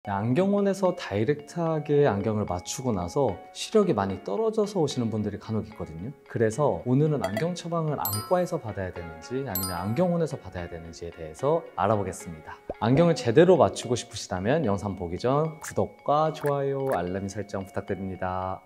안경원에서 다이렉트하게 안경을 맞추고 나서 시력이 많이 떨어져서 오시는 분들이 간혹 있거든요. 그래서 오늘은 안경 처방을 안과에서 받아야 되는지 아니면 안경원에서 받아야 되는지에 대해서 알아보겠습니다. 안경을 제대로 맞추고 싶으시다면 영상 보기 전 구독과 좋아요, 알람 설정 부탁드립니다.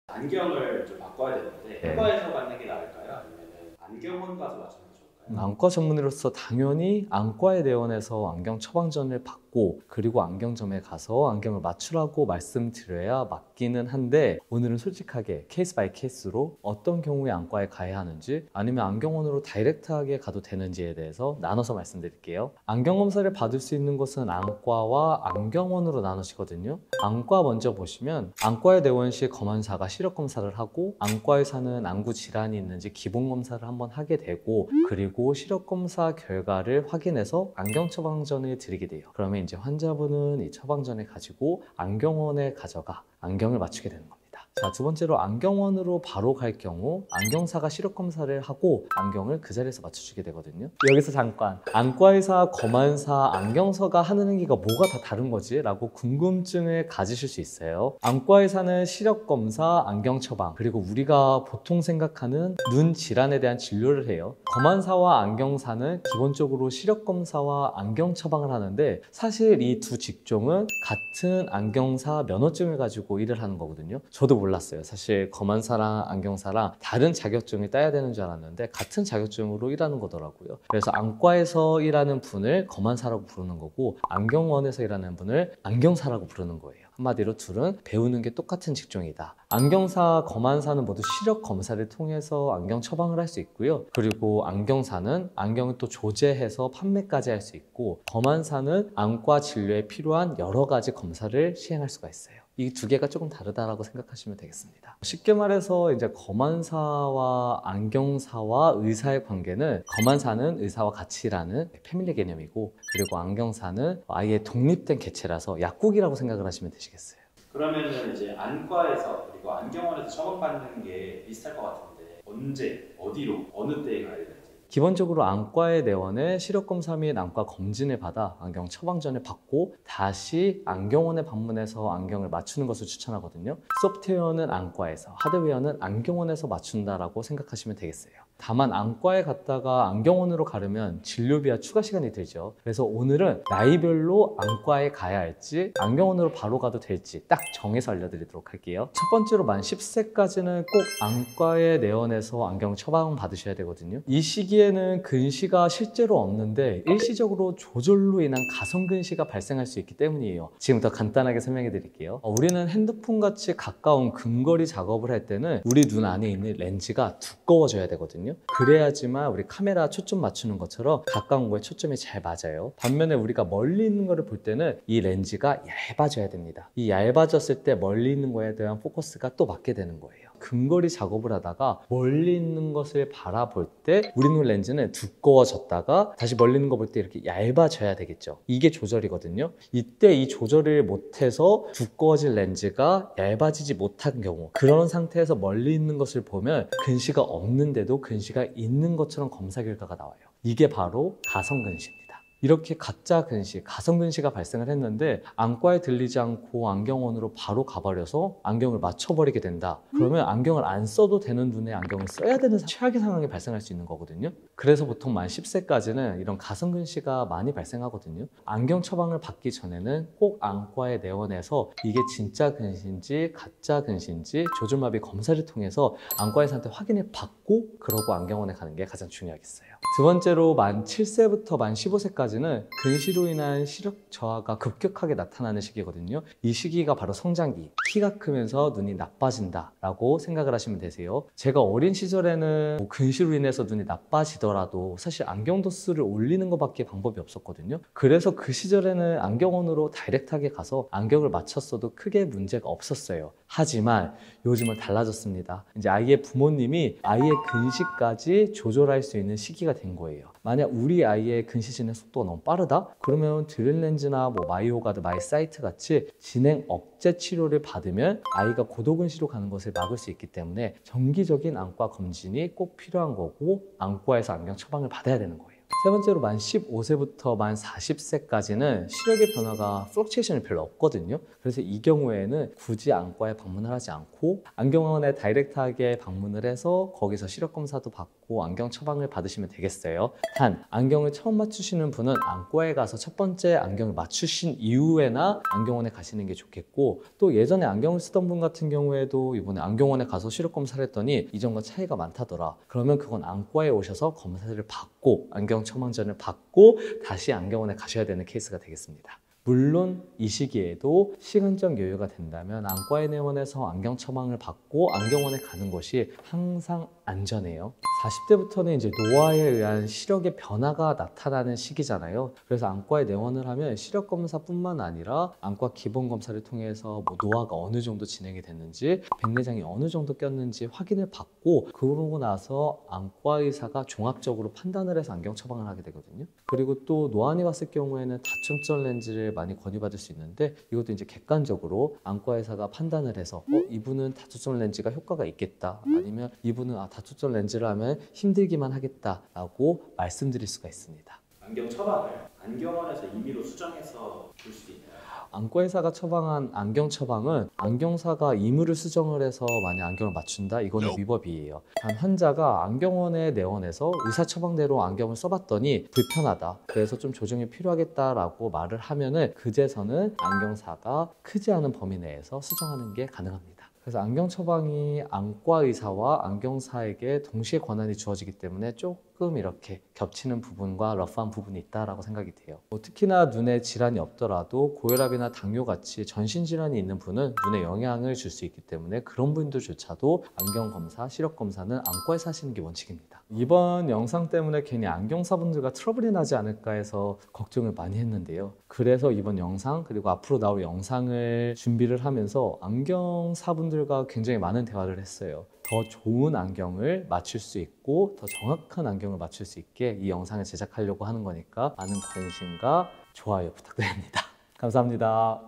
안경을 좀 바꿔야 되는데 안과에서 받는 게 나을까요? 아니면 안경원 가서 맞추는 게 좋을까요? 안과 전문의로서 당연히 안과에 내원해서 안경 처방전을 받고 그리고 안경점에 가서 안경을 맞추라고 말씀드려야 맞기는 한데, 오늘은 솔직하게 케이스 바이 케이스로 어떤 경우에 안과에 가야 하는지 아니면 안경원으로 다이렉트하게 가도 되는지에 대해서 나눠서 말씀드릴게요. 안경 검사를 받을 수 있는 곳은 안과와 안경원으로 나누시거든요. 안과 먼저 보시면 안과에 내원 시 검안사가 시력 검사를 하고 안과의사는 안구 질환이 있는지 기본 검사를 한번 하게 되고, 그리고 시력 검사 결과를 확인해서 안경 처방전을 드리게 돼요. 그러면 이제 환자분은 이 처방전을 가지고 안경원에 가져가 안경을 맞추게 되는 겁니다. 자, 두 번째로 안경원으로 바로 갈 경우 안경사가 시력 검사를 하고 안경을 그 자리에서 맞춰주게 되거든요. 여기서 잠깐, 안과의사, 검안사, 안경서가 하는 행위가 뭐가 다 다른 거지? 라고 궁금증을 가지실 수 있어요. 안과의사는 시력 검사, 안경 처방, 그리고 우리가 보통 생각하는 눈 질환에 대한 진료를 해요. 검안사와 안경사는 기본적으로 시력 검사와 안경 처방을 하는데, 사실 이 두 직종은 같은 안경사 면허증을 가지고 일을 하는 거거든요. 저도 몰랐어요. 사실 검안사랑 안경사랑 다른 자격증을 따야 되는 줄 알았는데 같은 자격증으로 일하는 거더라고요. 그래서 안과에서 일하는 분을 검안사라고 부르는 거고, 안경원에서 일하는 분을 안경사라고 부르는 거예요. 한마디로 둘은 배우는 게 똑같은 직종이다. 안경사, 검안사는 모두 시력 검사를 통해서 안경 처방을 할 수 있고요. 그리고 안경사는 안경을 또 조제해서 판매까지 할 수 있고, 검안사는 안과 진료에 필요한 여러 가지 검사를 시행할 수가 있어요. 이 두 개가 조금 다르다라고 생각하시면 되겠습니다. 쉽게 말해서 이제 검안사와 안경사와 의사의 관계는, 검안사는 의사와 같이 일하는 패밀리 개념이고, 그리고 안경사는 아예 독립된 개체라서 약국이라고 생각을 하시면 되시겠어요. 그러면은 이제 안과에서 그리고 안경원에서 처방받는 게 비슷할 것 같은데 언제, 어디로, 어느 때에 가야 되는지. 기본적으로 안과에 내원해 시력검사 및 안과 검진을 받아 안경 처방전을 받고 다시 안경원에 방문해서 안경을 맞추는 것을 추천하거든요. 소프트웨어는 안과에서, 하드웨어는 안경원에서 맞춘다라고 생각하시면 되겠어요. 다만 안과에 갔다가 안경원으로 가려면 진료비와 추가 시간이 들죠. 그래서 오늘은 나이별로 안과에 가야 할지 안경원으로 바로 가도 될지 딱 정해서 알려드리도록 할게요. 첫 번째로 만 10세까지는 꼭 안과에 내원해서 안경 처방 받으셔야 되거든요. 이 시기에는 근시가 실제로 없는데 일시적으로 조절로 인한 가성 근시가 발생할 수 있기 때문이에요. 지금부터 간단하게 설명해 드릴게요. 우리는 핸드폰 같이 가까운 근거리 작업을 할 때는 우리 눈 안에 있는 렌즈가 두꺼워져야 되거든요. 그래야지만 우리 카메라 초점 맞추는 것처럼 가까운 거에 초점이 잘 맞아요. 반면에 우리가 멀리 있는 거를 볼 때는 이 렌즈가 얇아져야 됩니다. 이 얇아졌을 때 멀리 있는 거에 대한 포커스가 또 맞게 되는 거예요. 근거리 작업을 하다가 멀리 있는 것을 바라볼 때 우리 눈 렌즈는 두꺼워졌다가 다시 멀리 있는 거 볼 때 이렇게 얇아져야 되겠죠. 이게 조절이거든요. 이때 이 조절을 못해서 두꺼워진 렌즈가 얇아지지 못한 경우, 그런 상태에서 멀리 있는 것을 보면 근시가 없는데도 근시가 있는 것처럼 검사 결과가 나와요. 이게 바로 가성근시입니다. 이렇게 가짜 근시, 가성 근시가 발생을 했는데 안과에 들리지 않고 안경원으로 바로 가버려서 안경을 맞춰버리게 된다. 그러면 안경을 안 써도 되는 눈에 안경을 써야 되는 최악의 상황이 발생할 수 있는 거거든요. 그래서 보통 만 10세까지는 이런 가성 근시가 많이 발생하거든요. 안경 처방을 받기 전에는 꼭 안과에 내원해서 이게 진짜 근시인지 가짜 근시인지 조절마비 검사를 통해서 안과의사한테 확인을 받고 그러고 안경원에 가는 게 가장 중요하겠어요. 두 번째로 만 7세부터 만 15세까지는 근시로 인한 시력 저하가 급격하게 나타나는 시기거든요. 이 시기가 바로 성장기, 키가 크면서 눈이 나빠진다 라고 생각을 하시면 되세요. 제가 어린 시절에는 근시로 인해서 눈이 나빠지더라도 사실 안경 도수를 올리는 것밖에 방법이 없었거든요. 그래서 그 시절에는 안경원으로 다이렉트하게 가서 안경을 맞췄어도 크게 문제가 없었어요. 하지만 요즘은 달라졌습니다. 이제 아이의 부모님이 아이의 근시까지 조절할 수 있는 시기가 된 거예요. 만약 우리 아이의 근시 진행 속도가 너무 빠르다? 그러면 드릴렌즈나 마이오가드, 마이사이트 같이 진행 억제 치료를 받으면 아이가 고도근시로 가는 것을 막을 수 있기 때문에 정기적인 안과 검진이 꼭 필요한 거고, 안과에서 안경 처방을 받아야 되는 거예요. 세 번째로 만 15세부터 만 40세까지는 시력의 변화가 플럭츄에이션이 별로 없거든요. 그래서 이 경우에는 굳이 안과에 방문을 하지 않고 안경원에 다이렉트하게 방문을 해서 거기서 시력 검사도 받고 안경 처방을 받으시면 되겠어요. 단 안경을 처음 맞추시는 분은 안과에 가서 첫 번째 안경을 맞추신 이후에나 안경원에 가시는 게 좋겠고, 또 예전에 안경을 쓰던 분 같은 경우에도 이번에 안경원에 가서 시력 검사를 했더니 이전과 차이가 많다더라. 그러면 그건 안과에 오셔서 검사를 받고 안경 처방전을 받고 다시 안경원에 가셔야 되는 케이스가 되겠습니다. 물론 이 시기에도 시간적 여유가 된다면 안과의 내원에서 안경 처방을 받고 안경원에 가는 것이 항상 안전해요. 40대부터는 이제 노화에 의한 시력의 변화가 나타나는 시기잖아요. 그래서 안과에 내원을 하면 시력 검사뿐만 아니라 안과 기본 검사를 통해서 뭐 노화가 어느 정도 진행이 됐는지, 백내장이 어느 정도 꼈는지 확인을 받고, 그러고 나서 안과 의사가 종합적으로 판단을 해서 안경 처방을 하게 되거든요. 그리고 또 노안이 왔을 경우에는 다중점 렌즈를 많이 권유받을 수 있는데, 이것도 이제 객관적으로 안과 의사가 판단을 해서 이분은 다초점 렌즈가 효과가 있겠다, 아니면 이분은 다초점 렌즈를 하면 힘들기만 하겠다라고 말씀드릴 수가 있습니다. 안경 처방을 안경원에서 임의로 수정해서 줄 수 있나요? 안과의사가 처방한 안경 처방은 안경사가 임의를 수정을 해서 만약 안경을 맞춘다? 이거는 위법이에요. 단 환자가 안경원에 내원해서 의사 처방대로 안경을 써봤더니 불편하다, 그래서 좀 조정이 필요하겠다라고 말을 하면은 그제서는 안경사가 크지 않은 범위 내에서 수정하는 게 가능합니다. 그래서 안경 처방이 안과 의사와 안경사에게 동시에 권한이 주어지기 때문에 조금 이렇게 겹치는 부분과 러프한 부분이 있다라고 생각이 돼요. 특히나 눈에 질환이 없더라도 고혈압이나 당뇨 같이 전신 질환이 있는 분은 눈에 영향을 줄 수 있기 때문에 그런 분들조차도 안경 검사, 시력 검사는 안과에서 하시는 게 원칙입니다. 이번 영상 때문에 괜히 안경사분들과 트러블이 나지 않을까 해서 걱정을 많이 했는데요. 그래서 이번 영상 그리고 앞으로 나올 영상을 준비를 하면서 안경사분들과 굉장히 많은 대화를 했어요. 더 좋은 안경을 맞출 수 있고 더 정확한 안경을 맞출 수 있게 이 영상을 제작하려고 하는 거니까 많은 관심과 좋아요 부탁드립니다. 감사합니다.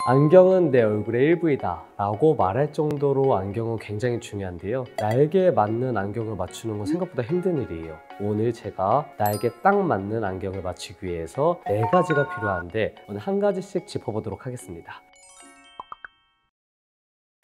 안경은 내 얼굴의 일부이다 라고 말할 정도로 안경은 굉장히 중요한데요. 나에게 맞는 안경을 맞추는 건 생각보다 힘든 일이에요. 오늘 제가 나에게 딱 맞는 안경을 맞추기 위해서 4가지가 필요한데 오늘 한 가지씩 짚어보도록 하겠습니다.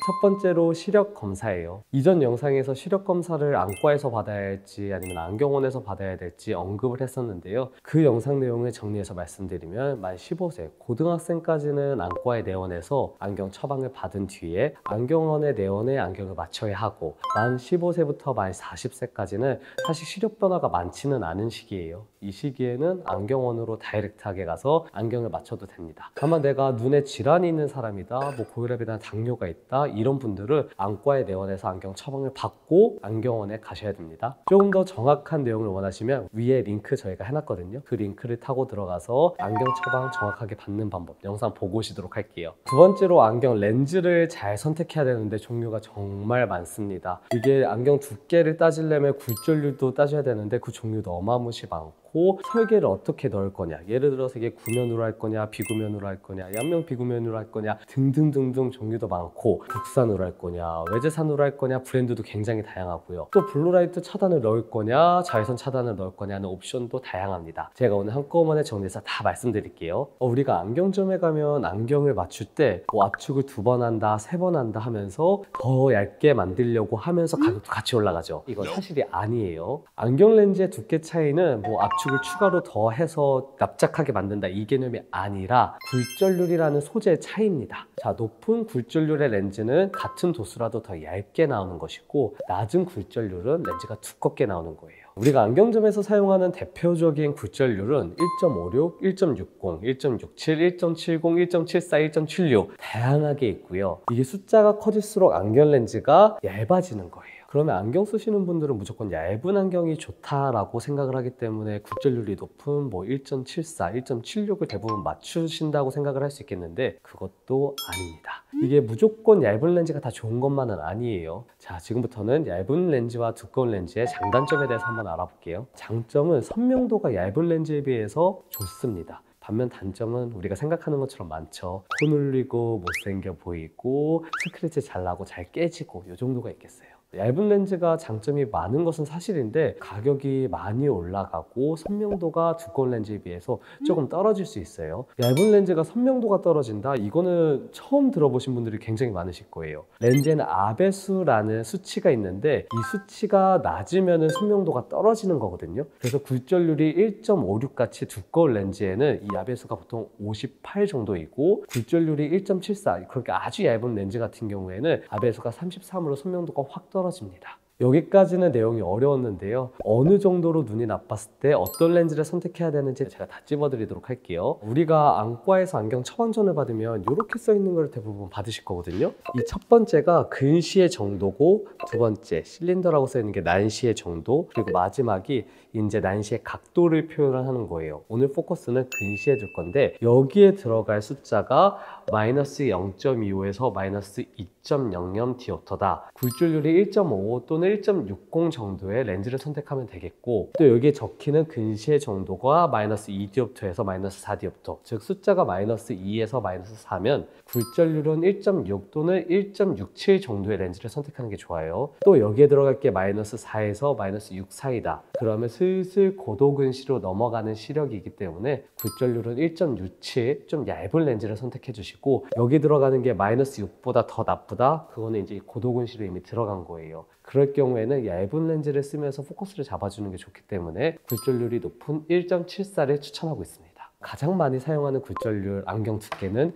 첫 번째로 시력 검사예요. 이전 영상에서 시력 검사를 안과에서 받아야 할지 아니면 안경원에서 받아야 될지 언급을 했었는데요. 그 영상 내용을 정리해서 말씀드리면 만 15세 고등학생까지는 안과에 내원해서 안경 처방을 받은 뒤에 안경원에 내원해 안경을 맞춰야 하고, 만 15세부터 만 40세까지는 사실 시력 변화가 많지는 않은 시기예요. 이 시기에는 안경원으로 다이렉트하게 가서 안경을 맞춰도 됩니다. 다만 내가 눈에 질환이 있는 사람이다, 뭐 고혈압이나 당뇨가 있다, 이런 분들은 안과에 내원해서 안경 처방을 받고 안경원에 가셔야 됩니다. 조금 더 정확한 내용을 원하시면 위에 링크 저희가 해놨거든요. 그 링크를 타고 들어가서 안경 처방 정확하게 받는 방법 영상 보고 오시도록 할게요. 두 번째로 안경 렌즈를 잘 선택해야 되는데 종류가 정말 많습니다. 이게 안경 두께를 따지려면 굴절률도 따져야 되는데 그 종류도 어마무시 많고, 설계를 어떻게 넣을 거냐, 예를 들어서 이게 구면으로 할 거냐, 비구면으로 할 거냐, 양면 비구면으로 할 거냐 등등등등 종류도 많고, 국산으로 할 거냐, 외제산으로 할 거냐, 브랜드도 굉장히 다양하고요. 또 블루라이트 차단을 넣을 거냐, 자외선 차단을 넣을 거냐는 옵션도 다양합니다. 제가 오늘 한꺼번에 정리해서 다 말씀드릴게요. 우리가 안경점에 가면 안경을 맞출 때 뭐 압축을 2번 한다, 3번 한다 하면서 더 얇게 만들려고 하면서 가격도 같이 올라가죠. 이건 사실이 아니에요. 안경 렌즈의 두께 차이는 뭐 압축을 추가로 더 해서 납작하게 만든다 이 개념이 아니라 굴절률이라는 소재의 차이입니다. 자, 높은 굴절률의 렌즈는 같은 도수라도 더 얇게 나오는 것이고, 낮은 굴절률은 렌즈가 두껍게 나오는 거예요. 우리가 안경점에서 사용하는 대표적인 굴절률은 1.56, 1.60, 1.67, 1.70, 1.74, 1.76 다양하게 있고요. 이게 숫자가 커질수록 안경 렌즈가 얇아지는 거예요. 그러면 안경 쓰시는 분들은 무조건 얇은 안경이 좋다라고 생각을 하기 때문에 굴절률이 높은 뭐 1.74, 1.76을 대부분 맞추신다고 생각을 할 수 있겠는데 그것도 아닙니다. 이게 무조건 얇은 렌즈가 다 좋은 것만은 아니에요. 자, 지금부터는 얇은 렌즈와 두꺼운 렌즈의 장단점에 대해서 한번 알아볼게요. 장점은 선명도가 얇은 렌즈에 비해서 좋습니다. 반면 단점은 우리가 생각하는 것처럼 많죠. 코 눌리고 못생겨 보이고 스크래치 잘 나고 잘 깨지고 이 정도가 있겠어요. 얇은 렌즈가 장점이 많은 것은 사실인데 가격이 많이 올라가고 선명도가 두꺼운 렌즈에 비해서 조금 떨어질 수 있어요. 얇은 렌즈가 선명도가 떨어진다? 이거는 처음 들어보신 분들이 굉장히 많으실 거예요. 렌즈에는 아배수라는 수치가 있는데 이 수치가 낮으면 선명도가 떨어지는 거거든요. 그래서 굴절률이 1.56 같이 두꺼운 렌즈에는 이 아배수가 보통 58 정도이고 굴절률이 1.74, 그렇게 아주 얇은 렌즈 같은 경우에는 아배수가 33으로 선명도가 확 떨어집니다. 여기까지는 내용이 어려웠는데요. 어느 정도로 눈이 나빴을 때 어떤 렌즈를 선택해야 되는지 제가 다 찝어드리도록 할게요. 우리가 안과에서 안경 처방전을 받으면 이렇게 써있는 걸 대부분 받으실 거거든요. 이 첫 번째가 근시의 정도고, 두 번째 실린더라고 써있는 게 난시의 정도, 그리고 마지막이 이제 난시의 각도를 표현하는 거예요. 오늘 포커스는 근시에 둘 건데 여기에 들어갈 숫자가 마이너스 0.25에서 마이너스 2.00 디옵터다. 굴절률이 1.5 또는 1.60 정도의 렌즈를 선택하면 되겠고, 또 여기에 적히는 근시의 정도가 마이너스 2디옵터에서 마이너스 4디옵터, 즉 숫자가 마이너스 2에서 마이너스 4면 굴절률은 1.6 또는 1.67 정도의 렌즈를 선택하는 게 좋아요. 또 여기에 들어갈 게 마이너스 4에서 마이너스 6 사이다. 그러면 슬슬 고도근시로 넘어가는 시력이기 때문에 굴절률은 1.67, 좀 얇은 렌즈를 선택해 주시고, 여기 들어가는 게 마이너스 6보다 더 나쁘다? 그거는 이제 고도근시로 이미 들어간 거예요. 그럴 경우에는 얇은 렌즈를 쓰면서 포커스를 잡아주는 게 좋기 때문에 굴절률이 높은 1.74를 추천하고 있습니다. 가장 많이 사용하는 굴절률 안경 두께는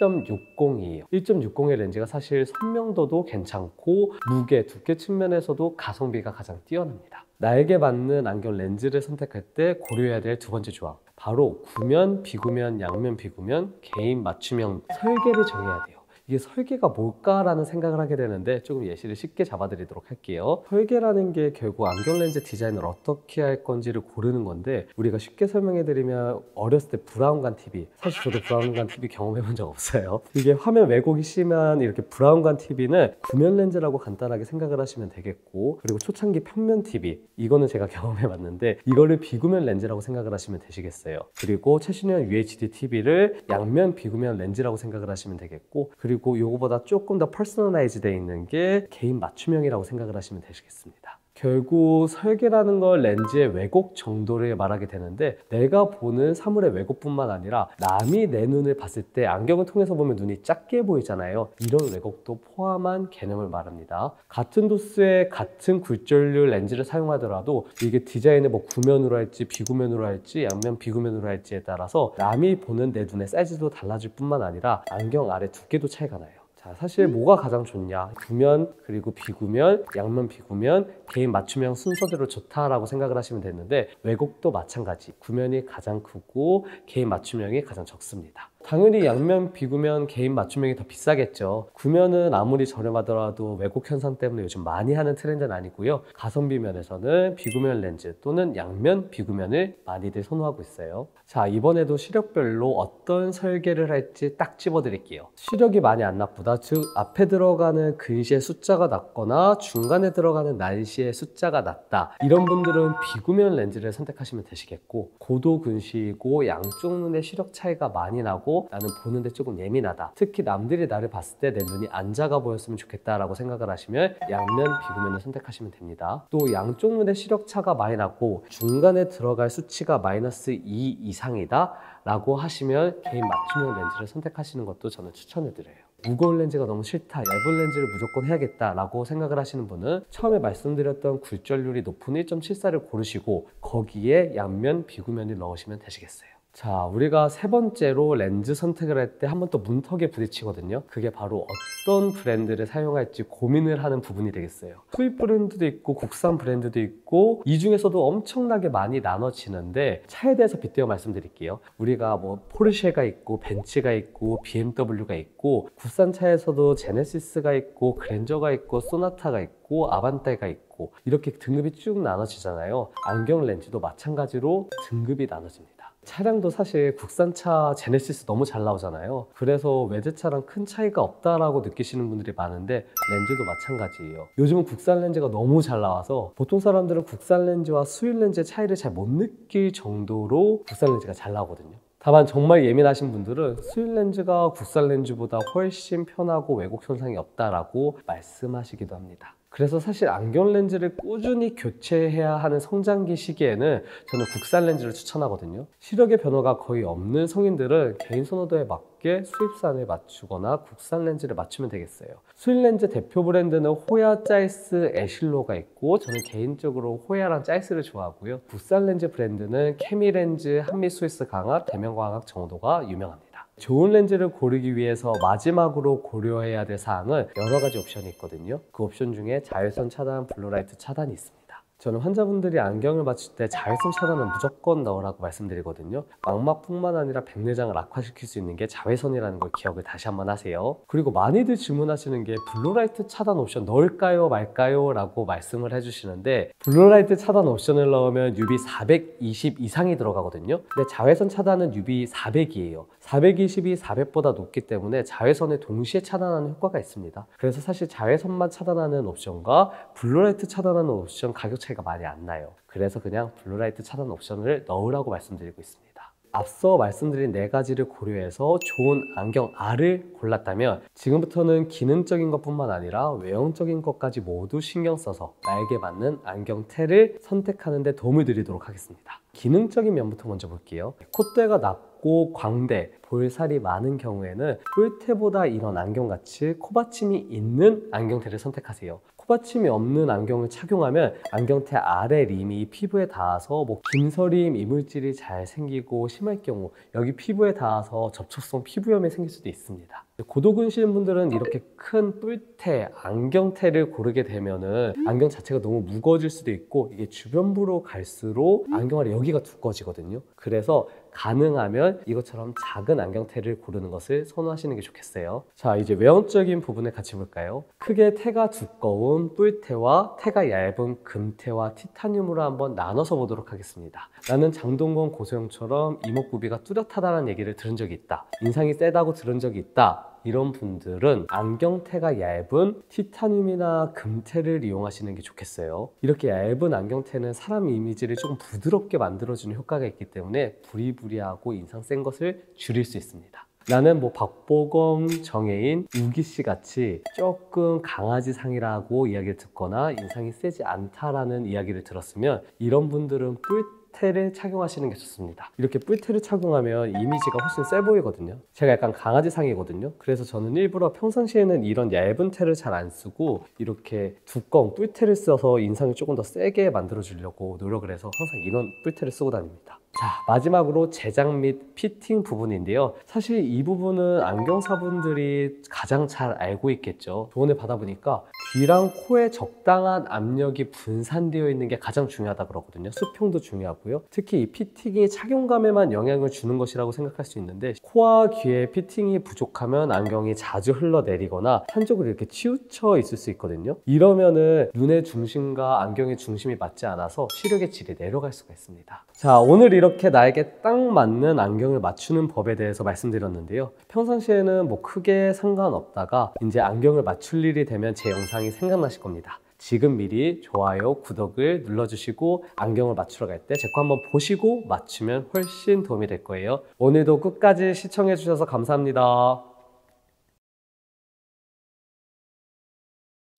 1.60이에요. 1.60의 렌즈가 사실 선명도도 괜찮고 무게, 두께 측면에서도 가성비가 가장 뛰어납니다. 나에게 맞는 안경 렌즈를 선택할 때 고려해야 될 두 번째 조항, 바로 구면, 비구면, 양면, 비구면, 개인 맞춤형 설계를 정해야 돼요. 이게 설계가 뭘까라는 생각을 하게 되는데 조금 예시를 쉽게 잡아드리도록 할게요. 설계라는 게 결국 안경 렌즈 디자인을 어떻게 할 건지를 고르는 건데, 우리가 쉽게 설명해드리면 어렸을 때 브라운관 TV, 사실 저도 브라운관 TV 경험해본 적 없어요. 이게 화면 왜곡이 심한 이렇게 브라운관 TV는 구면 렌즈라고 간단하게 생각을 하시면 되겠고, 그리고 초창기 평면 TV, 이거는 제가 경험해봤는데 이거를 비구면 렌즈라고 생각을 하시면 되시겠어요. 그리고 최신형 UHD TV를 양면 비구면 렌즈라고 생각을 하시면 되겠고, 그리고 이거보다 조금 더 퍼스널라이즈 되어 있는 게 개인 맞춤형이라고 생각을 하시면 되시겠습니다. 결국 설계라는 걸 렌즈의 왜곡 정도를 말하게 되는데, 내가 보는 사물의 왜곡뿐만 아니라 남이 내 눈을 봤을 때 안경을 통해서 보면 눈이 작게 보이잖아요. 이런 왜곡도 포함한 개념을 말합니다. 같은 도수의 같은 굴절률 렌즈를 사용하더라도 이게 디자인을 뭐 구면으로 할지 비구면으로 할지 양면 비구면으로 할지에 따라서 남이 보는 내 눈의 사이즈도 달라질 뿐만 아니라 안경 아래 두께도 차이가 나요. 자, 사실 뭐가 가장 좋냐? 구면, 그리고 비구면, 양면 비구면, 개인 맞춤형 순서대로 좋다라고 생각을 하시면 되는데, 왜곡도 마찬가지. 구면이 가장 크고 개인 맞춤형이 가장 적습니다. 당연히 양면, 비구면, 개인 맞춤형이 더 비싸겠죠. 구면은 아무리 저렴하더라도 왜곡 현상 때문에 요즘 많이 하는 트렌드는 아니고요. 가성비 면에서는 비구면 렌즈 또는 양면, 비구면을 많이들 선호하고 있어요. 자, 이번에도 시력별로 어떤 설계를 할지 딱 집어드릴게요. 시력이 많이 안 나쁘다, 즉 앞에 들어가는 근시의 숫자가 낮거나 중간에 들어가는 난시의 숫자가 낮다, 이런 분들은 비구면 렌즈를 선택하시면 되시겠고, 고도 근시이고 양쪽 눈의 시력 차이가 많이 나고 나는 보는데 조금 예민하다, 특히 남들이 나를 봤을 때 내 눈이 안 작아 보였으면 좋겠다라고 생각을 하시면 양면, 비구면을 선택하시면 됩니다. 또 양쪽 눈의 시력 차가 많이 나고 중간에 들어갈 수치가 마이너스 2 이상이다 라고 하시면 개인 맞춤형 렌즈를 선택하시는 것도 저는 추천을 드려요. 무거운 렌즈가 너무 싫다, 얇은 렌즈를 무조건 해야겠다 라고 생각을 하시는 분은 처음에 말씀드렸던 굴절률이 높은 1.74를 고르시고 거기에 양면, 비구면을 넣으시면 되시겠어요. 자, 우리가 세 번째로 렌즈 선택을 할 때 한 번 또 문턱에 부딪히거든요. 그게 바로 어떤 브랜드를 사용할지 고민을 하는 부분이 되겠어요. 수입 브랜드도 있고 국산 브랜드도 있고 이 중에서도 엄청나게 많이 나눠지는데, 차에 대해서 빗대어 말씀드릴게요. 우리가 뭐 포르쉐가 있고 벤츠가 있고 BMW가 있고, 국산 차에서도 제네시스가 있고 그랜저가 있고 소나타가 있고 아반떼가 있고, 이렇게 등급이 쭉 나눠지잖아요. 안경 렌즈도 마찬가지로 등급이 나눠집니다. 차량도 사실 국산차 제네시스 너무 잘 나오잖아요. 그래서 외제차랑 큰 차이가 없다라고 느끼시는 분들이 많은데 렌즈도 마찬가지예요. 요즘은 국산 렌즈가 너무 잘 나와서 보통 사람들은 국산 렌즈와 수입 렌즈의 차이를 잘 못 느낄 정도로 국산 렌즈가 잘 나오거든요. 다만 정말 예민하신 분들은 수입 렌즈가 국산 렌즈보다 훨씬 편하고 왜곡 현상이 없다라고 말씀하시기도 합니다. 그래서 사실 안경 렌즈를 꾸준히 교체해야 하는 성장기 시기에는 저는 국산 렌즈를 추천하거든요. 시력의 변화가 거의 없는 성인들은 개인 선호도에 맞게 수입산에 맞추거나 국산 렌즈를 맞추면 되겠어요. 수입 렌즈 대표 브랜드는 호야, 짜이스, 에실로가 있고 저는 개인적으로 호야랑 짜이스를 좋아하고요. 국산 렌즈 브랜드는 케미렌즈, 한미스위스 광학, 대명광학 정도가 유명합니다. 좋은 렌즈를 고르기 위해서 마지막으로 고려해야 될 사항은 여러 가지 옵션이 있거든요. 그 옵션 중에 자외선 차단, 블루라이트 차단이 있습니다. 저는 환자분들이 안경을 맞출 때 자외선 차단은 무조건 넣으라고 말씀드리거든요. 망막뿐만 아니라 백내장을 악화시킬 수 있는 게 자외선이라는 걸 기억을 다시 한번 하세요. 그리고 많이들 질문하시는 게 블루라이트 차단 옵션 넣을까요 말까요? 라고 말씀을 해주시는데 블루라이트 차단 옵션을 넣으면 UV 420 이상이 들어가거든요. 근데 자외선 차단은 UV 400이에요. 420이 400보다 높기 때문에 자외선을 동시에 차단하는 효과가 있습니다. 그래서 사실 자외선만 차단하는 옵션과 블루라이트 차단하는 옵션 가격 차이가 많이 안 나요. 그래서 그냥 블루라이트 차단 옵션을 넣으라고 말씀드리고 있습니다. 앞서 말씀드린 4가지를 고려해서 좋은 안경 R을 골랐다면 지금부터는 기능적인 것뿐만 아니라 외형적인 것까지 모두 신경 써서 나에게 맞는 안경 테를 선택하는 데 도움을 드리도록 하겠습니다. 기능적인 면부터 먼저 볼게요. 콧대가 낮고 광대, 볼살이 많은 경우에는 뿔테보다 이런 안경같이 코받침이 있는 안경테를 선택하세요. 코받침이 없는 안경을 착용하면 안경테 아래 림이 피부에 닿아서 긴서림 이물질이 잘 생기고 심할 경우 여기 피부에 닿아서 접촉성 피부염이 생길 수도 있습니다. 고도근시인 분들은 이렇게 큰 뿔테, 안경테를 고르게 되면은 안경 자체가 너무 무거워질 수도 있고 이게 주변부로 갈수록 안경알이 여기가 두꺼워지거든요. 그래서 가능하면 이것처럼 작은 안경테를 고르는 것을 선호하시는 게 좋겠어요. 자, 이제 외형적인 부분을 같이 볼까요? 크게 테가 두꺼운 뿔테와 테가 얇은 금테와 티타늄으로 한번 나눠서 보도록 하겠습니다. 나는 장동건 고소영처럼 이목구비가 뚜렷하다는 얘기를 들은 적이 있다. 인상이 세다고 들은 적이 있다. 이런 분들은 안경테가 얇은 티타늄이나 금테를 이용하시는 게 좋겠어요. 이렇게 얇은 안경테는 사람 이미지를 조금 부드럽게 만들어주는 효과가 있기 때문에 부리부리하고 인상 센 것을 줄일 수 있습니다. 나는 박보검, 정혜인, 우기씨 같이 조금 강아지상이라고 이야기를 듣거나 인상이 세지 않다라는 이야기를 들었으면 이런 분들은 뿔테를 착용하시는 게 좋습니다. 이렇게 뿔테를 착용하면 이미지가 훨씬 세 보이거든요. 제가 약간 강아지상이거든요. 그래서 저는 일부러 평상시에는 이런 얇은 테를 잘 안 쓰고 이렇게 두꺼운 뿔테를 써서 인상을 조금 더 세게 만들어 주려고 노력을 해서 항상 이런 뿔테를 쓰고 다닙니다. 자, 마지막으로 제작 및 피팅 부분인데요. 사실 이 부분은 안경사분들이 가장 잘 알고 있겠죠. 조언을 받아보니까 귀랑 코에 적당한 압력이 분산되어 있는 게 가장 중요하다 그러거든요. 수평도 중요하고요. 특히 이 피팅이 착용감에만 영향을 주는 것이라고 생각할 수 있는데 코와 귀에 피팅이 부족하면 안경이 자주 흘러내리거나 한쪽으로 이렇게 치우쳐 있을 수 있거든요. 이러면은 눈의 중심과 안경의 중심이 맞지 않아서 시력의 질이 내려갈 수가 있습니다. 자, 오늘 이렇게 나에게 딱 맞는 안경을 맞추는 법에 대해서 말씀드렸는데요. 평상시에는 크게 상관없다가 이제 안경을 맞출 일이 되면 제 영상이 생각나실 겁니다. 지금 미리 좋아요, 구독을 눌러주시고 안경을 맞추러 갈 때 제 거 한번 보시고 맞추면 훨씬 도움이 될 거예요. 오늘도 끝까지 시청해 주셔서 감사합니다.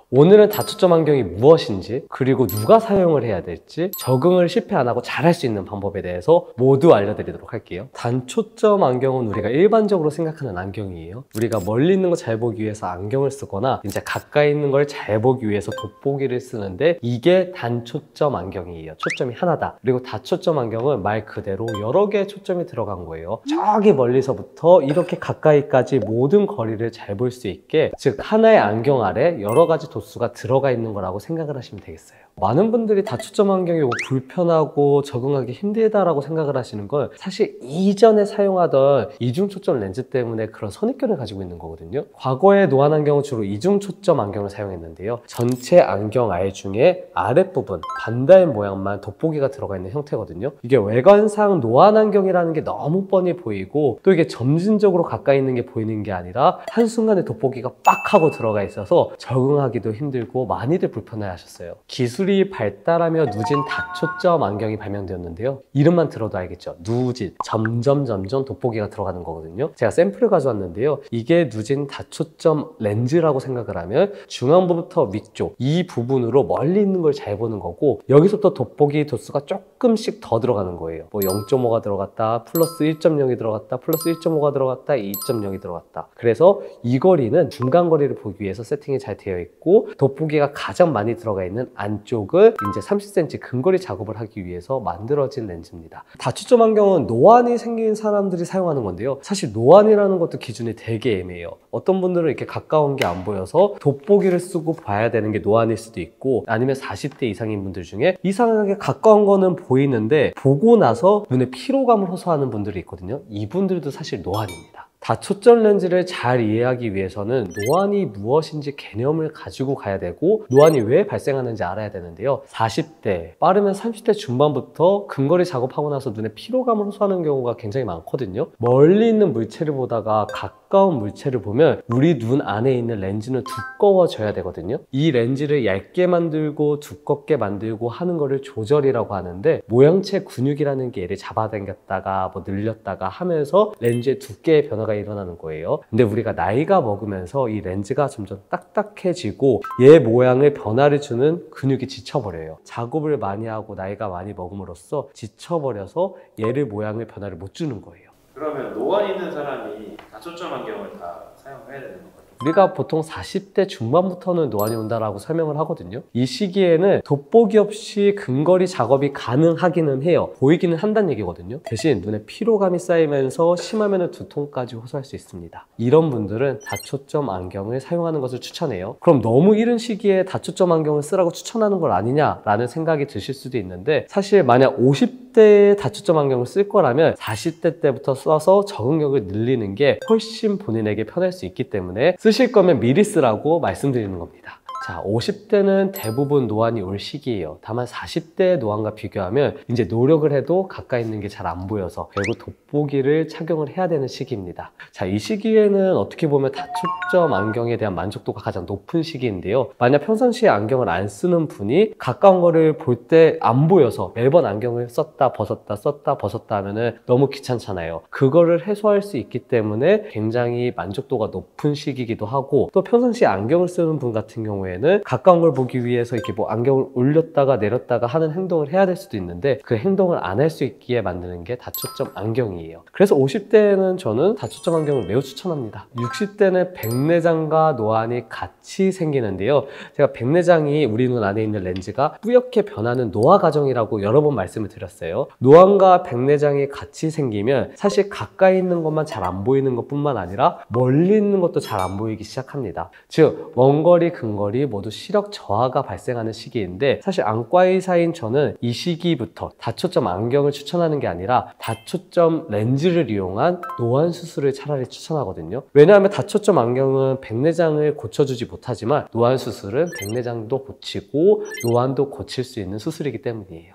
오늘은 다초점 안경이 무엇인지 그리고 누가 사용을 해야 될지 적응을 실패 안 하고 잘할 수 있는 방법에 대해서 모두 알려드리도록 할게요. 단초점 안경은 우리가 일반적으로 생각하는 안경이에요. 우리가 멀리 있는 거 잘 보기 위해서 안경을 쓰거나 이제 가까이 있는 걸 잘 보기 위해서 돋보기를 쓰는데 이게 단초점 안경이에요. 초점이 하나다. 그리고 다초점 안경은 말 그대로 여러 개의 초점이 들어간 거예요. 저기 멀리서부터 이렇게 가까이까지 모든 거리를 잘 볼 수 있게 즉 하나의 안경 아래 여러 가지 도수가 들어가 있는 거라고 생각을 하시면 되겠어요. 많은 분들이 다초점 안경이 불편하고 적응하기 힘들다라고 생각을 하시는 건 사실 이전에 사용하던 이중초점 렌즈 때문에 그런 선입견을 가지고 있는 거거든요. 과거의 노안 안경은 주로 이중초점 안경을 사용했는데요. 전체 안경 알 중에 아랫부분 반달 모양만 돋보기가 들어가 있는 형태거든요. 이게 외관상 노안 안경이라는 게 너무 뻔히 보이고 또 이게 점진적으로 가까이 있는 게 보이는 게 아니라 한순간에 돋보기가 빡 하고 들어가 있어서 적응하기도 사용하기도 힘들고 많이들 불편해하셨어요. 기술이 발달하며 누진 다초점 안경이 발명되었는데요. 이름만 들어도 알겠죠? 누진, 점점 돋보기가 들어가는 거거든요. 제가 샘플을 가져왔는데요. 이게 누진 다초점 렌즈라고 생각을 하면 중앙부부터 위쪽 이 부분으로 멀리 있는 걸 잘 보는 거고, 여기서부터 돋보기 도수가 조금씩 더 들어가는 거예요. 뭐 0.5가 들어갔다, 플러스 1.0이 들어갔다, 플러스 1.5가 들어갔다, 2.0이 들어갔다. 그래서 이 거리는 중간 거리를 보기 위해서 세팅이 잘 되어 있고, 돋보기가 가장 많이 들어가 있는 안쪽을 이제 30cm 근거리 작업을 하기 위해서 만들어진 렌즈입니다. 다초점 안경은 노안이 생긴 사람들이 사용하는 건데요. 사실 노안이라는 것도 기준이 되게 애매해요. 어떤 분들은 이렇게 가까운 게 안 보여서 돋보기를 쓰고 봐야 되는 게 노안일 수도 있고, 아니면 40대 이상인 분들 중에 이상하게 가까운 거는 보이는데 보고 나서 눈에 피로감을 호소하는 분들이 있거든요. 이분들도 사실 노안입니다. 다초점 렌즈를 잘 이해하기 위해서는 노안이 무엇인지 개념을 가지고 가야 되고, 노안이 왜 발생하는지 알아야 되는데요. 40대, 빠르면 30대 중반부터 근거리 작업하고 나서 눈에 피로감을 호소하는 경우가 굉장히 많거든요. 멀리 있는 물체를 보다가 가까운 물체를 보면 우리 눈 안에 있는 렌즈는 두꺼워져야 되거든요. 이 렌즈를 얇게 만들고 두껍게 만들고 하는 거를 조절이라고 하는데, 모양체 근육이라는 게 얘를 잡아당겼다가 뭐 늘렸다가 하면서 렌즈의 두께의 변화가 일어나는 거예요. 근데 우리가 나이가 먹으면서 이 렌즈가 점점 딱딱해지고 얘 모양을 변화를 주는 근육이 지쳐버려요. 작업을 많이 하고 나이가 많이 먹음으로써 지쳐버려서 얘를 모양을 변화를 못 주는 거예요. 그러면 노안 있는 사람이 다초점 안경을 다 사용해야 되는 건가요? 우리가 보통 40대 중반부터는 노안이 온다라고 설명을 하거든요. 이 시기에는 돋보기 없이 근거리 작업이 가능하기는 해요. 보이기는 한다는 얘기거든요. 대신 눈에 피로감이 쌓이면서 심하면 두통까지 호소할 수 있습니다. 이런 분들은 다초점 안경을 사용하는 것을 추천해요. 그럼 너무 이른 시기에 다초점 안경을 쓰라고 추천하는 걸 아니냐라는 생각이 드실 수도 있는데, 사실 만약 50대에 다초점 안경을 쓸 거라면 40대 때부터 써서 적응력을 늘리는 게 훨씬 본인에게 편할 수 있기 때문에 쓰실 거면 미리 쓰라고 말씀드리는 겁니다. 자, 50대는 대부분 노안이 올 시기예요. 다만 40대의 노안과 비교하면 이제 노력을 해도 가까이 있는 게 잘 안 보여서 결국 돋보기를 착용을 해야 되는 시기입니다. 자, 이 시기에는 어떻게 보면 다초점 안경에 대한 만족도가 가장 높은 시기인데요. 만약 평상시에 안경을 안 쓰는 분이 가까운 거를 볼 때 안 보여서 매번 안경을 썼다 벗었다 썼다 벗었다 하면은 너무 귀찮잖아요. 그거를 해소할 수 있기 때문에 굉장히 만족도가 높은 시기이기도 하고, 또 평상시에 안경을 쓰는 분 같은 경우에는 가까운 걸 보기 위해서 이렇게 뭐 안경을 올렸다가 내렸다가 하는 행동을 해야 될 수도 있는데, 그 행동을 안 할 수 있기에 만드는 게 다초점 안경이에요. 그래서 50대에는 저는 다초점 안경을 매우 추천합니다. 60대는 백내장과 노안이 같이 생기는데요. 제가 백내장이 우리 눈 안에 있는 렌즈가 뿌옇게 변하는 노화 과정이라고 여러 번 말씀을 드렸어요. 노안과 백내장이 같이 생기면 사실 가까이 있는 것만 잘 안 보이는 것뿐만 아니라 멀리 있는 것도 잘 안 보이기 시작합니다. 즉, 먼거리, 근거리 모두 시력 저하가 발생하는 시기인데, 사실 안과의사인 저는 이 시기부터 다초점 안경을 추천하는 게 아니라 다초점 렌즈를 이용한 노안 수술을 차라리 추천하거든요. 왜냐하면 다초점 안경은 백내장을 고쳐주지 못하지만 노안 수술은 백내장도 고치고 노안도 고칠 수 있는 수술이기 때문이에요.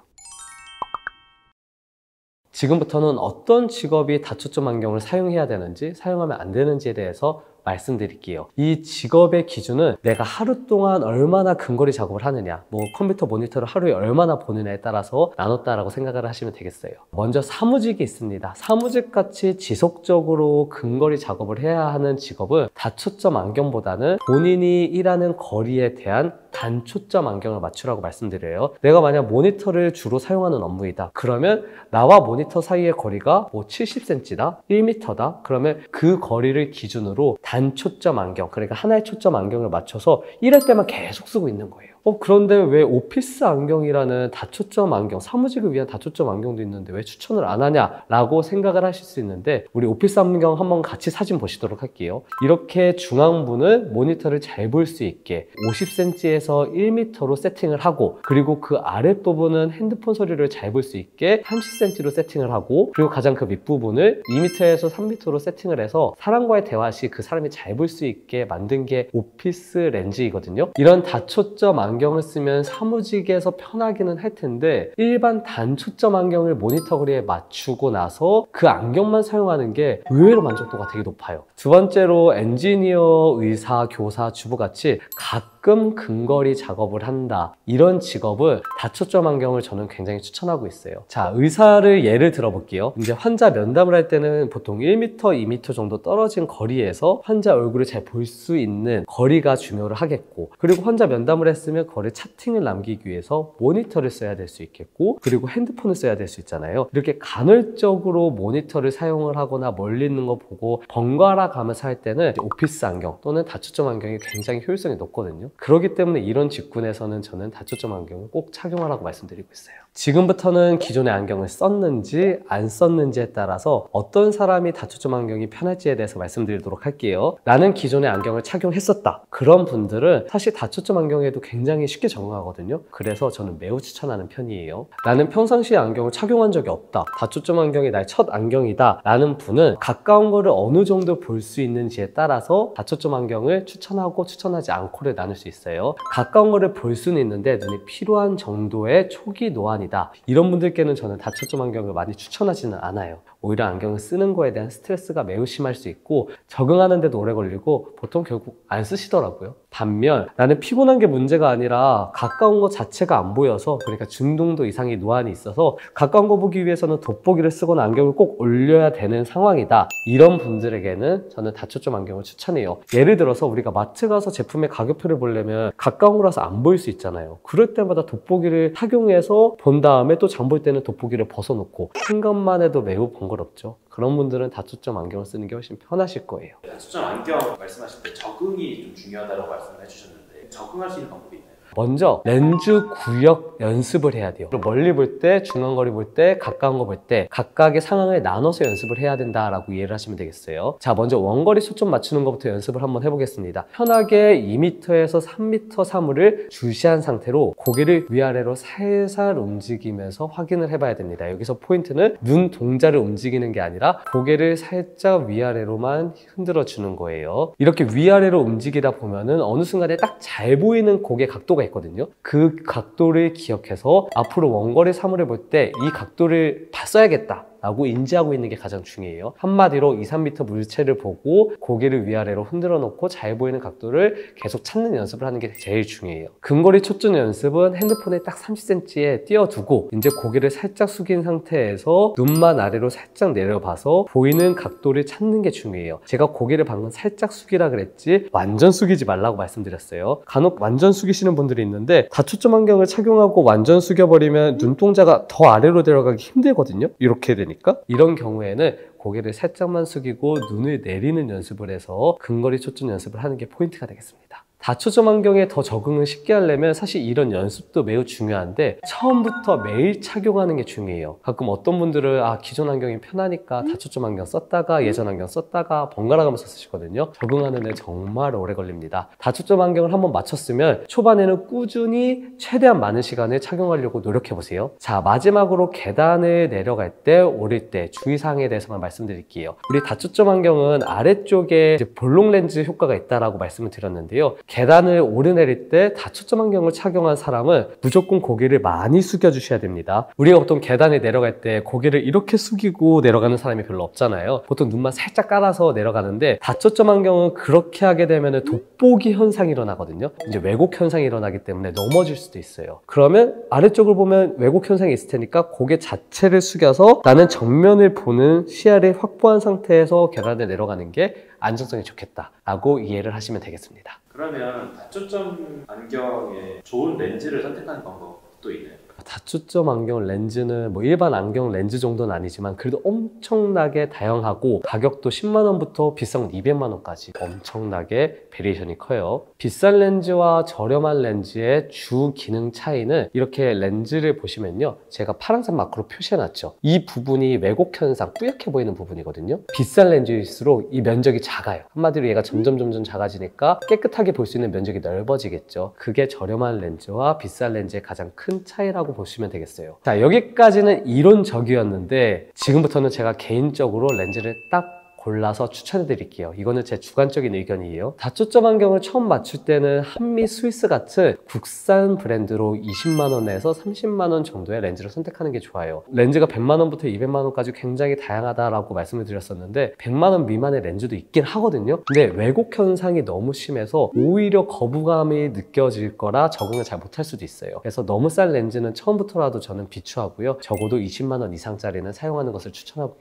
지금부터는 어떤 직업이 다초점 안경을 사용해야 되는지, 사용하면 안 되는지에 대해서 말씀드릴게요. 이 직업의 기준은 내가 하루 동안 얼마나 근거리 작업을 하느냐, 뭐 컴퓨터 모니터를 하루에 얼마나 보느냐에 따라서 나눴다라고 생각을 하시면 되겠어요. 먼저 사무직이 있습니다. 사무직같이 지속적으로 근거리 작업을 해야 하는 직업은 다초점 안경보다는 본인이 일하는 거리에 대한 단초점 안경을 맞추라고 말씀드려요. 내가 만약 모니터를 주로 사용하는 업무이다. 그러면 나와 모니터 사이의 거리가 뭐 70cm다, 1m다. 그러면 그 거리를 기준으로 단초점 안경, 그러니까 하나의 초점 안경을 맞춰서 일할 때만 계속 쓰고 있는 거예요. 그런데 왜 오피스 안경이라는 다초점 안경, 사무직을 위한 다초점 안경도 있는데 왜 추천을 안 하냐라고 생각을 하실 수 있는데, 우리 오피스 안경 한번 같이 사진 보시도록 할게요. 이렇게 중앙부는 모니터를 잘 볼 수 있게 50cm에서 1m로 세팅을 하고, 그리고 그 아랫부분은 핸드폰 소리를 잘 볼 수 있게 30cm로 세팅을 하고, 그리고 가장 그 밑부분을 2m에서 3m로 세팅을 해서 사람과의 대화 시 그 사람이 잘 볼 수 있게 만든 게 오피스 렌즈이거든요. 이런 다초점 안경을 쓰면 사무직에서 편하기는 할 텐데, 일반 단초점 안경을 모니터 거리에 맞추고 나서 그 안경만 사용하는 게 의외로 만족도가 되게 높아요. 두 번째로 엔지니어, 의사, 교사, 주부같이 각 가끔 근거리 작업을 한다, 이런 직업을 다초점 안경을 저는 굉장히 추천하고 있어요. 자, 의사를 예를 들어볼게요. 이제 환자 면담을 할 때는 보통 1m, 2m 정도 떨어진 거리에서 환자 얼굴을 잘 볼 수 있는 거리가 중요를 하겠고, 그리고 환자 면담을 했으면 거리 차팅을 남기기 위해서 모니터를 써야 될 수 있겠고, 그리고 핸드폰을 써야 될 수 있잖아요. 이렇게 간헐적으로 모니터를 사용을 하거나 멀리 있는 거 보고 번갈아 가면서 할 때는 오피스 안경 또는 다초점 안경이 굉장히 효율성이 높거든요. 그렇기 때문에 이런 직군에서는 저는 다초점 안경을 꼭 착용하라고 말씀드리고 있어요. 지금부터는 기존의 안경을 썼는지 안 썼는지에 따라서 어떤 사람이 다초점 안경이 편할지에 대해서 말씀드리도록 할게요. 나는 기존의 안경을 착용했었다, 그런 분들은 사실 다초점 안경에도 굉장히 쉽게 적응하거든요. 그래서 저는 매우 추천하는 편이에요. 나는 평상시에 안경을 착용한 적이 없다, 다초점 안경이 나의 첫 안경이다 라는 분은 가까운 거를 어느 정도 볼 수 있는지에 따라서 다초점 안경을 추천하고 추천하지 않고를 나눌 수 있어요. 가까운 거를 볼 수는 있는데 눈이 필요한 정도의 초기 노안이다, 이런 분들께는 저는 다초점 안경을 많이 추천하지는 않아요. 오히려 안경을 쓰는 거에 대한 스트레스가 매우 심할 수 있고 적응하는 데도 오래 걸리고 보통 결국 안 쓰시더라고요. 반면 나는 피곤한 게 문제가 아니라 가까운 것 자체가 안 보여서, 그러니까 중등도 이상의 노안이 있어서 가까운 거 보기 위해서는 돋보기를 쓰거나 안경을 꼭 올려야 되는 상황이다, 이런 분들에게는 저는 다초점 안경을 추천해요. 예를 들어서 우리가 마트 가서 제품의 가격표를 보려면 가까운 거라서 안 보일 수 있잖아요. 그럴 때마다 돋보기를 착용해서 본 다음에 또 장 볼 때는 돋보기를 벗어놓고 생각만 해도 매우 번거롭죠. 그런 분들은 다초점 안경을 쓰는 게 훨씬 편하실 거예요. 다초점 안경 말씀하실 때 적응이 좀 중요하다고 말씀을 해주셨는데 적응할 수 있는 방법이 있나요? 먼저 렌즈 구역 연습을 해야 돼요. 멀리 볼 때, 중간 거리 볼 때, 가까운 거 볼 때 각각의 상황을 나눠서 연습을 해야 된다라고 이해를 하시면 되겠어요. 자, 먼저 원거리 초점 맞추는 것부터 연습을 한번 해보겠습니다. 편하게 2m에서 3m 사물을 주시한 상태로 고개를 위아래로 살살 움직이면서 확인을 해봐야 됩니다. 여기서 포인트는 눈 동자를 움직이는 게 아니라 고개를 살짝 위아래로만 흔들어 주는 거예요. 이렇게 위아래로 움직이다 보면은 어느 순간에 딱 잘 보이는 고개 각도가 있거든요. 그 각도를 기억해서 앞으로 원거리 사물을 볼 때 이 각도를 봤어야겠다 라고 인지하고 있는 게 가장 중요해요. 한마디로 2, 3m 물체를 보고 고개를 위아래로 흔들어 놓고 잘 보이는 각도를 계속 찾는 연습을 하는 게 제일 중요해요. 근거리 초점 연습은 핸드폰에 딱 30cm에 띄워두고 이제 고개를 살짝 숙인 상태에서 눈만 아래로 살짝 내려봐서 보이는 각도를 찾는 게 중요해요. 제가 고개를 방금 살짝 숙이라 그랬지 완전 숙이지 말라고 말씀드렸어요. 간혹 완전 숙이시는 분들이 있는데 다초점 안경을 착용하고 완전 숙여버리면 눈동자가 더 아래로 내려가기 힘들거든요. 이렇게 되니까. 이런 경우에는 고개를 살짝만 숙이고 눈을 내리는 연습을 해서 근거리 초점 연습을 하는 게 포인트가 되겠습니다. 다초점 안경에 더 적응을 쉽게 하려면 사실 이런 연습도 매우 중요한데 처음부터 매일 착용하는 게 중요해요. 가끔 어떤 분들은 기존 안경이 편하니까 다초점 안경 썼다가 예전 안경 썼다가 번갈아 가면서 쓰시거든요. 적응하는 데 정말 오래 걸립니다. 다초점 안경을 한번 맞췄으면 초반에는 꾸준히 최대한 많은 시간을 착용하려고 노력해보세요. 자, 마지막으로 계단을 내려갈 때, 오를 때 주의사항에 대해서만 말씀드릴게요. 우리 다초점 안경은 아래쪽에 볼록 렌즈 효과가 있다라고 말씀을 드렸는데요. 계단을 오르내릴 때 다초점 안경을 착용한 사람은 무조건 고개를 많이 숙여주셔야 됩니다. 우리가 보통 계단에 내려갈 때 고개를 이렇게 숙이고 내려가는 사람이 별로 없잖아요. 보통 눈만 살짝 깔아서 내려가는데 다초점 안경은 그렇게 하게 되면 돋보기 현상이 일어나거든요. 이제 왜곡 현상이 일어나기 때문에 넘어질 수도 있어요. 그러면 아래쪽을 보면 왜곡 현상이 있을 테니까 고개 자체를 숙여서 나는 정면을 보는 시야를 확보한 상태에서 계단을 내려가는 게 안정성이 좋겠다라고 이해를 하시면 되겠습니다. 그러면 다초점 안경에 좋은 렌즈를 선택하는 방법도 있나요? 다초점 안경 렌즈는 뭐 일반 안경 렌즈 정도는 아니지만 그래도 엄청나게 다양하고 가격도 10만 원부터 비싼 건 200만 원까지 엄청나게 베리에이션이 커요. 비싼 렌즈와 저렴한 렌즈의 주 기능 차이는 이렇게 렌즈를 보시면요, 제가 파란색 마크로 표시해놨죠. 이 부분이 왜곡 현상, 뿌옇게 보이는 부분이거든요. 비싼 렌즈일수록 이 면적이 작아요. 한마디로 얘가 점점 작아지니까 깨끗하게 볼 수 있는 면적이 넓어지겠죠. 그게 저렴한 렌즈와 비싼 렌즈의 가장 큰 차이라고 보시면 되겠어요. 자, 여기까지는 이론적이었는데 지금부터는 제가 개인적으로 렌즈를 딱 골라서 추천해 드릴게요. 이거는 제 주관적인 의견이에요. 다초점 안경을 처음 맞출 때는 한미 스위스 같은 국산 브랜드로 20만 원에서 30만 원 정도의 렌즈를 선택하는 게 좋아요. 렌즈가 100만 원부터 200만 원까지 굉장히 다양하다라고 말씀을 드렸었는데 100만 원 미만의 렌즈도 있긴 하거든요. 근데 왜곡 현상이 너무 심해서 오히려 거부감이 느껴질 거라 적응을 잘 못할 수도 있어요. 그래서 너무 싼 렌즈는 처음부터라도 저는 비추하고요. 적어도 20만 원 이상짜리는 사용하는 것을 추천하고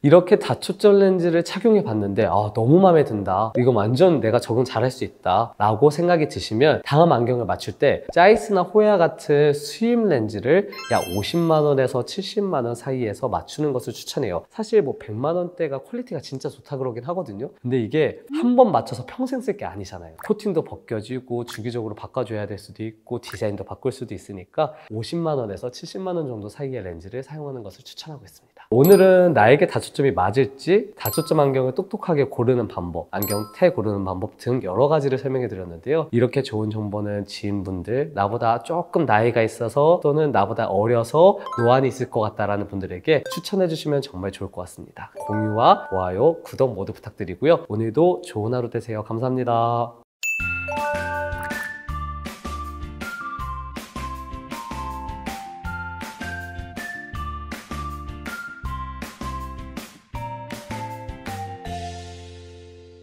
이렇게 다초점 렌즈를 착용해 봤는데 너무 마음에 든다, 이거 완전 내가 적응 잘할 수 있다 라고 생각이 드시면 다음 안경을 맞출 때 짜이스나 호야 같은 수입 렌즈를 약 50만 원에서 70만 원 사이에서 맞추는 것을 추천해요. 사실 뭐 100만 원대가 퀄리티가 진짜 좋다 그러긴 하거든요. 근데 이게 한 번 맞춰서 평생 쓸 게 아니잖아요. 코팅도 벗겨지고 주기적으로 바꿔줘야 될 수도 있고 디자인도 바꿀 수도 있으니까 50만 원에서 70만 원 정도 사이의 렌즈를 사용하는 것을 추천하고 있습니다. 오늘은 나에게 다초점이 맞을지, 다초점 안경을 똑똑하게 고르는 방법, 안경테 고르는 방법 등 여러 가지를 설명해 드렸는데요. 이렇게 좋은 정보는 지인분들, 나보다 조금 나이가 있어서 또는 나보다 어려서 노안이 있을 것 같다라는 분들에게 추천해 주시면 정말 좋을 것 같습니다. 공유와 좋아요, 구독 모두 부탁드리고요. 오늘도 좋은 하루 되세요. 감사합니다.